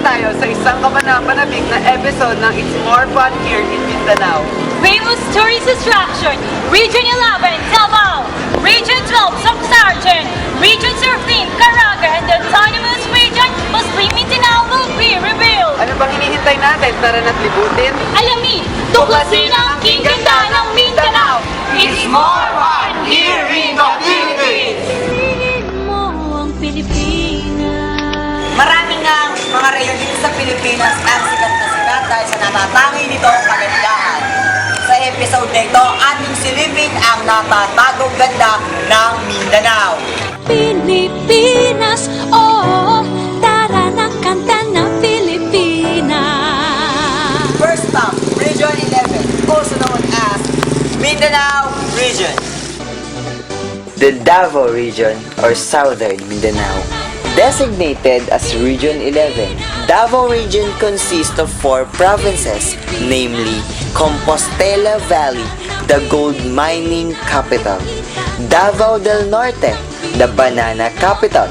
tayo sa isang kapanapanabik na episode ng It's More Fun Here in Mindanao. Famous tourist attraction, Region 11, Davao, Region 12, Socsargen, Region 13, Caraga, and the autonomous region, Muslim Mindanao will be revealed. Ano bang hinihintay natin? Tara na't libutin. Alamin, tuklasin ang kingganda ng Mindanao. It's more fun here in the Philippines. Piling mo ang Pilipinas. Marami nga mga reyon dito sa Pilipinas ang sikat na sikat dahil sa natatangi nito ang kagandahan. Sa episode na ito, ating silipin ang natatagong ganda ng Mindanao. Pilipinas, oh, tara na kanta ng Pilipinas. First stop, Region 11, also known as Mindanao Region. The Davao Region or Southern Mindanao. Designated as Region 11, Davao Region consists of 4 provinces, namely Compostela Valley, the gold mining capital, Davao del Norte, the banana capital,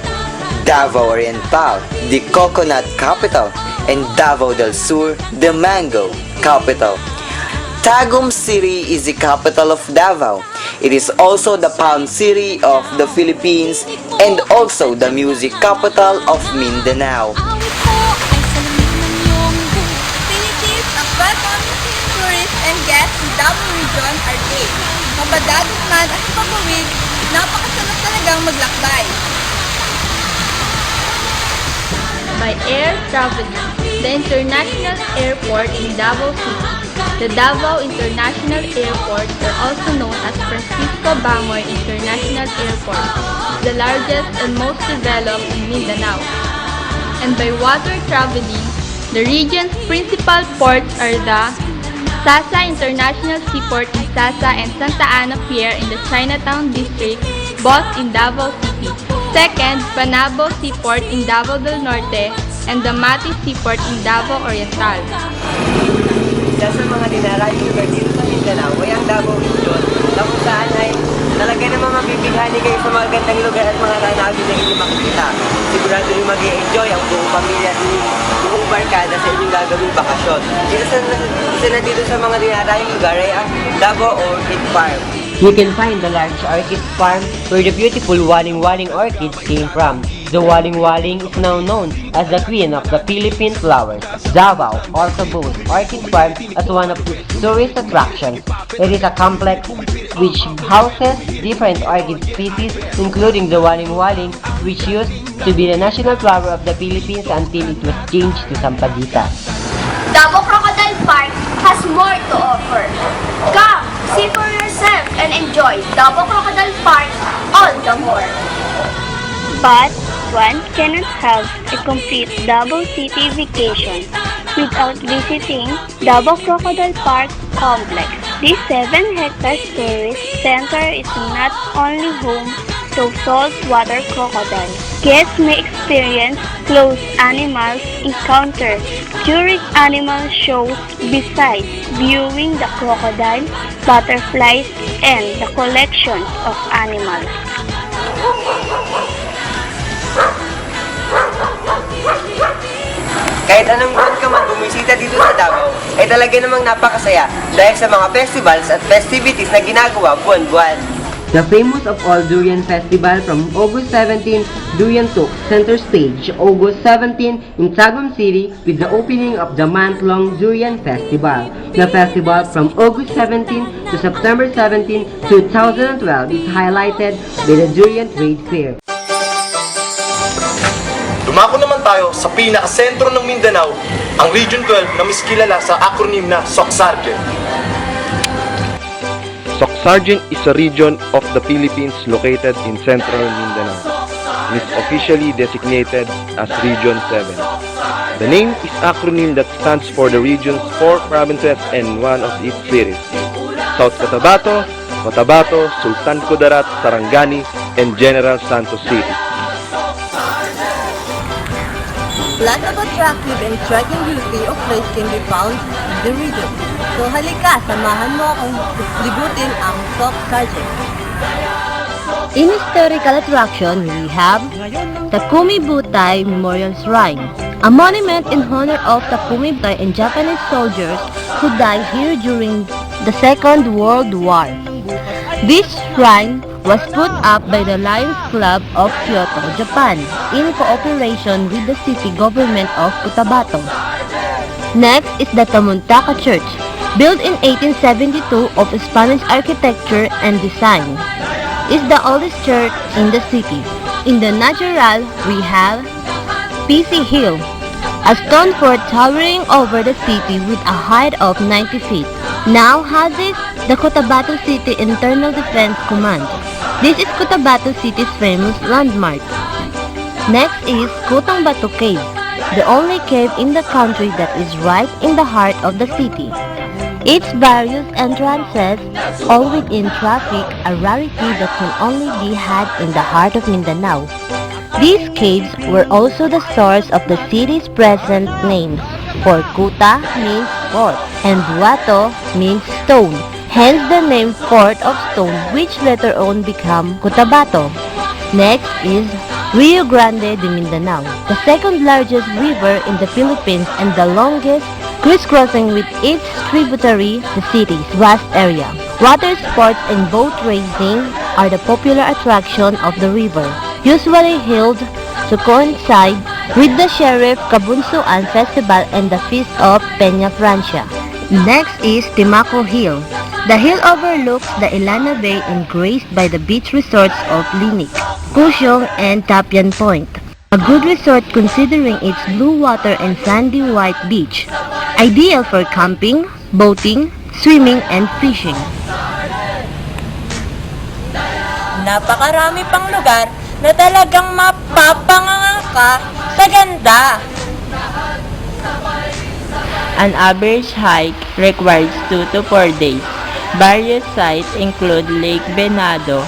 Davao Oriental, the coconut capital, and Davao del Sur, the mango capital. Tagum City is the capital of Davao. It is also the palm city of the Philippines and also the music capital of Mindanao. Philippines, ang welcome tourists and guests in Davao Region are great. Mabadagat man at pagawid, napakasarap talagang maglakbay. By air traveling, the international airport in Davao City. The Davao International Airport, or also known as Francisco Bangoy International Airport, is the largest and most developed in Mindanao. And by water traveling, the region's principal ports are the Sasa International Seaport in Sasa and Santa Ana Pier in the Chinatown District, both in Davao City. Second, Panabo Seaport in Davao del Norte and the Mati Seaport in Davao Oriental. Isa sa mga dinarayong lugar dito sa Mindanao ay ang Davao Region na kung saan ay talaga naman mabibighani kayo sa mga gandang lugar at mga tanawin na inyong makikita. Sigurado nyo mag-i-enjoy ang buong pamilya at buong barkada sa inyong gagawing bakasyon. Isa na dito sa mga dinarayong lugar ay ang Davao Orchid Farm. You can find the large orchid farm where the beautiful waling-waling orchids came from. The waling-waling is now known as the queen of the Philippine flowers. Davao also boasts orchid farm as one of its tourist attractions. It is a complex which houses different orchid species including the waling-waling, which used to be the national flower of the Philippines until it was changed to Sampaguita. Davao Crocodile Park has more to offer. Come, see for yourself and enjoy Davao Crocodile Park all the more. But one cannot have a complete Davao City vacation without visiting Davao Crocodile Park Complex. This 7-hectare tourist center is not only home to saltwater crocodiles. Guests may experience close animals encounters during animal shows besides viewing the crocodile, butterflies, and the collections of animals. Kahit anong buwan ka man bumisita dito sa Davao, ay talaga namang napakasaya dahil sa mga festivals at festivities na ginagawa buwan-buwan. The famous of all Durian Festival from August 17, Durian took center stage August 17 in Tagum City with the opening of the month-long Durian Festival. The festival from August 17 to September 17, 2012 is highlighted by the Durian Trade Fair. Dumako naman tayo sa pinakasentro ng Mindanao, ang Region 12 na mas kilala sa acronym na Socsargen. Socsargen is a region of the Philippines located in central Mindanao. It is officially designated as Region 7. The name is acronym that stands for the region's 4 provinces and one of its cities: South Cotabato, Cotabato, Sultan Kudarat, Sarangani, and General Santos City. Lots of attractive and striking beauty of place can be found in the region. So halika, samahan mo akong libutin ang Socsargen. In historical attraction, we have Takumi Butay Memorial Shrine. a monument in honor of the Pumipay and Japanese soldiers who died here during the Second World War. This shrine was put up by the Lions Club of Kyoto, Japan, in cooperation with the city government of Cotabato. Next is the Tamuntaka Church, built in 1872 of Spanish architecture and design. It's the oldest church in the city. In the natural, we have PC Hill, a stone fort towering over the city with a height of 90 feet. Now houses the Cotabato City Internal Defense Command. This is Cotabato City's famous landmark. Next is Kutang Batu Cave, the only cave in the country that is right in the heart of the city. Its various entrances, all within traffic, a rarity that can only be had in the heart of Mindanao. These caves were also the source of the city's present names, for Kuta means fort and Buato means stone, hence the name Fort of Stone, which later on became Cotabato. Next is Rio Grande de Mindanao, the second largest river in the Philippines and the longest, crisscrossing with its tributary the city's vast area. Water sports and boat racing are the popular attraction of the river, usually held to coincide with the Sheriff Kabunsuan Festival and the Feast of Peña Francia. Next is Timaco Hill. The hill overlooks the Ilana Bay and graced by the beach resorts of Linik, Cusiong, and Tapian Point. A good resort considering its blue water and sandy white beach. Ideal for camping, boating, swimming, and fishing. Napakarami pang lugar na talagang mapapanganga ka sa ganda. An average hike requires 2 to 4 days. Various sites include Lake Venado,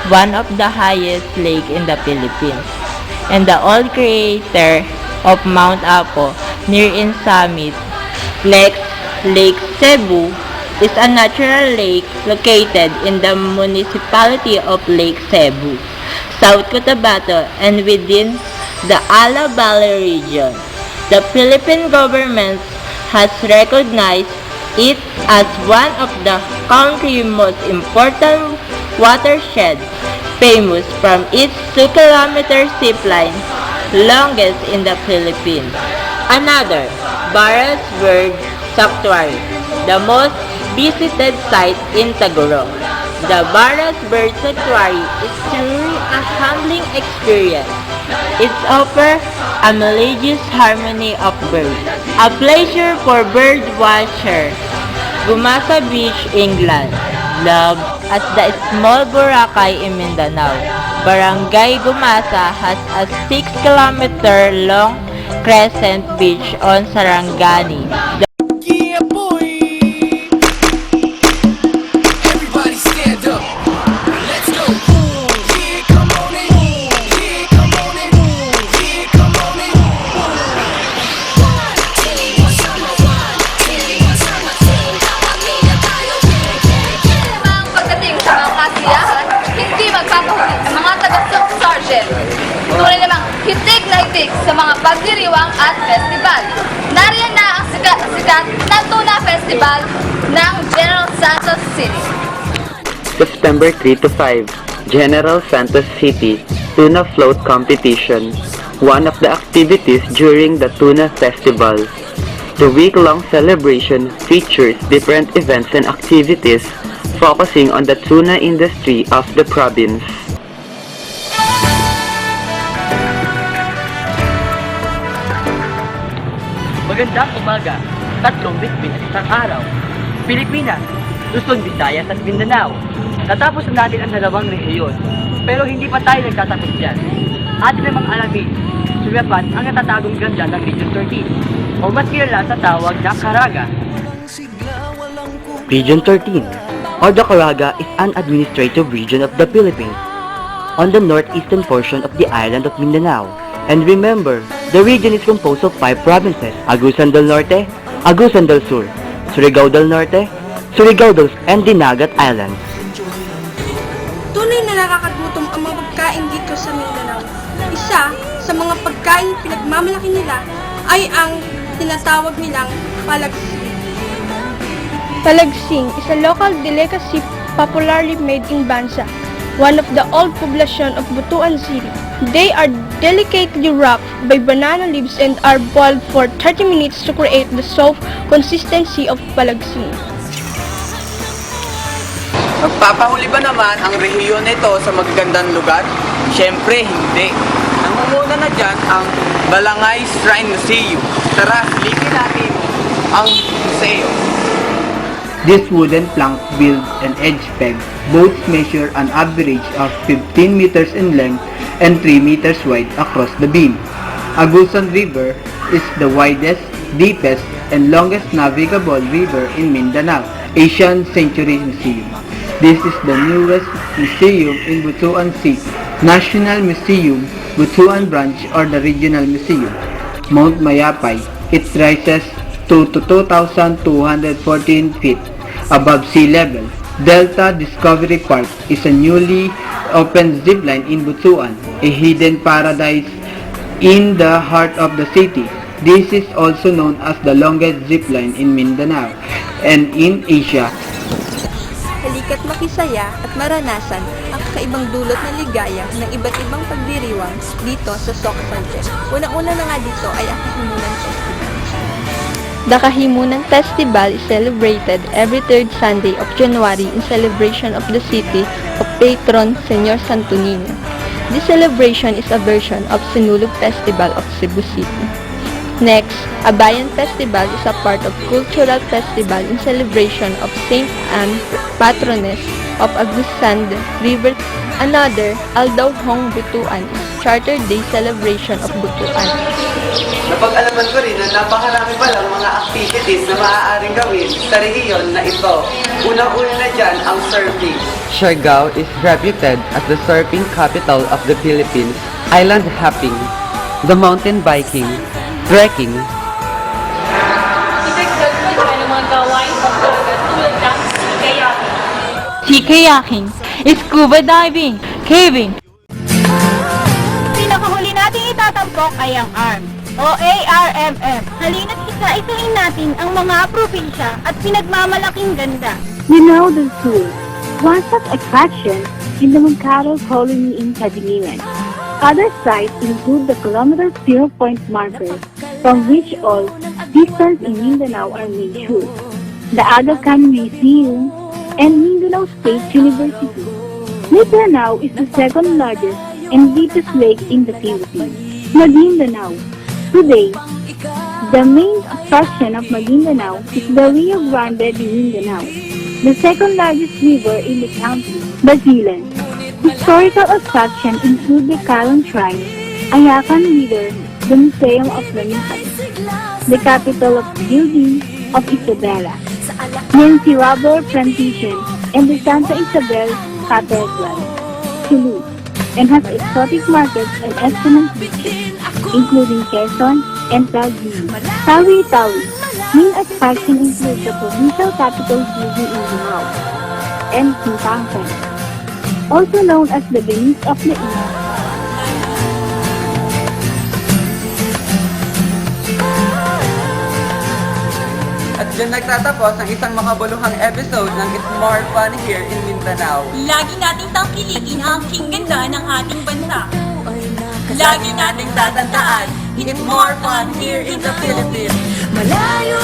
one of the highest lake in the Philippines, and the old crater of Mount Apo near in Summit. Lake Cebu is a natural lake located in the municipality of Lake Cebu, South Cotabato, and within the Ala Valley region. The Philippine government has recognized it as one of the country's most important watersheds, famous from its 2-kilometer zipline, longest in the Philippines. Another, Barras Bird Sanctuary, the most visited site in Tagorong. The Barras Bird Sanctuary is truly a humbling experience. It offers a melodious harmony of birds, a pleasure for bird watchers. Gumasa Beach, England, loved as the small Boracay in Mindanao. Barangay Gumasa has a 6-kilometer long crescent beach on Sarangani. Pagdating sa mga kasiyahan, hindi magpapahuli sa mga tagaksong sergeant. Tunay namang hitik na hitik sa mga pagdiriwang at festival. Nariyan na ang sikat na Tuna Festival ng General Santos City. September 3 to 5, General Santos City Tuna Float Competition, one of the activities during the Tuna Festival. The week-long celebration features different events and activities focusing on the tuna industry of the province. Magandang umaga, tatlong bitbit at isang araw. Pilipinas, Luzon, Visayas at Mindanao. Natapos na natin ang dalawang rehiyon, pero hindi pa tayo nagtatapos dyan. Atin namang alamin, sumapat ang natatagong ganda ng Region 13, o mas kilala sa tawag na Caraga. Region 13, or the Caraga, is an administrative region of the Philippines, on the northeastern portion of the island of Mindanao. And remember, the region is composed of 5 provinces: Agusan del Norte, Agusan del Sur, Surigao del Norte, Surigao del Sur, and Dinagat Islands. Tunay na nakakagutom ang mga pagkain dito sa Mindanao. Isa sa mga pagkain pinagmamalaki nila ay ang tinatawag nilang palagsing. Palagsing is a local delicacy popularly made in Bansa, one of the old population of Butuan City. They are delicately wrapped by banana leaves and are boiled for 30 minutes to create the soft consistency of palagsing. Magpapahuli ba naman ang rehiyon nito sa magagandang lugar? Siyempre, hindi. Nangunguna na dyan ang Balangay Shrine Museum. Tara, silipin natin ang museo. This wooden plank build and edge peg boats measure an average of 15 meters in length and 3 meters wide across the beam. Agusan River is the widest, deepest, and longest navigable river in Mindanao, Asian Century Museum. This is the newest museum in Butuan City, National Museum, Butuan Branch, or the Regional Museum. Mount Mayapay, it rises to 2,214 feet above sea level. Delta Discovery Park is a newly opened zipline in Butuan, a hidden paradise in the heart of the city. This is also known as the longest zipline in Mindanao and in Asia. Halika't makisaya at maranasan ang kakaibang dulot na ligaya ng iba't ibang pagdiriwang dito sa Soc Sargent. Unang-una na nga dito ay ang Kahimunan Festival. The Kahimunan Festival is celebrated every third Sunday of January in celebration of the city of patron Señor Santo Niño. This celebration is a version of Sinulog Festival of Cebu City. Next, Abayan Festival is a part of cultural festival in celebration of Saint Anne, patroness of Agusan River. Another, Aldaw Hong Butuan, is Charter Day celebration of Butuan. Napag-alaman ko rin na napakarami palang mga activities na maaaring gawin sa rehiyon na ito. Unang-una na dyan ang surfing. Siargao is reputed as the surfing capital of the Philippines, island hopping, the mountain biking, trekking, Idagdag mo dyan ang mga gawain sa dagat tulad ng sea kayaking. Sea kayaking, scuba diving, caving. Pinakahuli nating itatampok ay ang ARM o ARMM. Halina't isa-isahin natin ang mga probinsya at pinagmamalaking ganda. Minaldo Zoo, one such attraction in the Moncado colony in Kadiliman. Other sites include the kilometer 0 point marker, from which all distance in Mindanao are measured, the Aga Khan Museum, and Mindanao State University. Mindanao is the second largest and deepest lake in the Philippines. Maguindanao. Today, the main attraction of Maguindanao is the Rio Grande de Mindanao, the second largest river in the country, Basilan. Historical attractions include the Calon Shrine, Ayakan River, the Museum of Lamitan, the capital of the Building of Isabela, Nancy Rubber Plantation, and the Santa Isabel Cathedral, Sulu, and has exotic markets and excellent beaches, including Quezon and Taguig. Tawi-Tawi, main attraction includes the provincial capital city in Bungaw, and Sintangsan, also known as the Venice of the East. At dyan nagtatapos ang isang makabuluhang episode ng It's More Fun Here in Mindanao. Lagi nating tangkilikin ang aking ganda ng ating bansa. Lagi nating tatandaan, it's more fun here in the Philippines. Malayo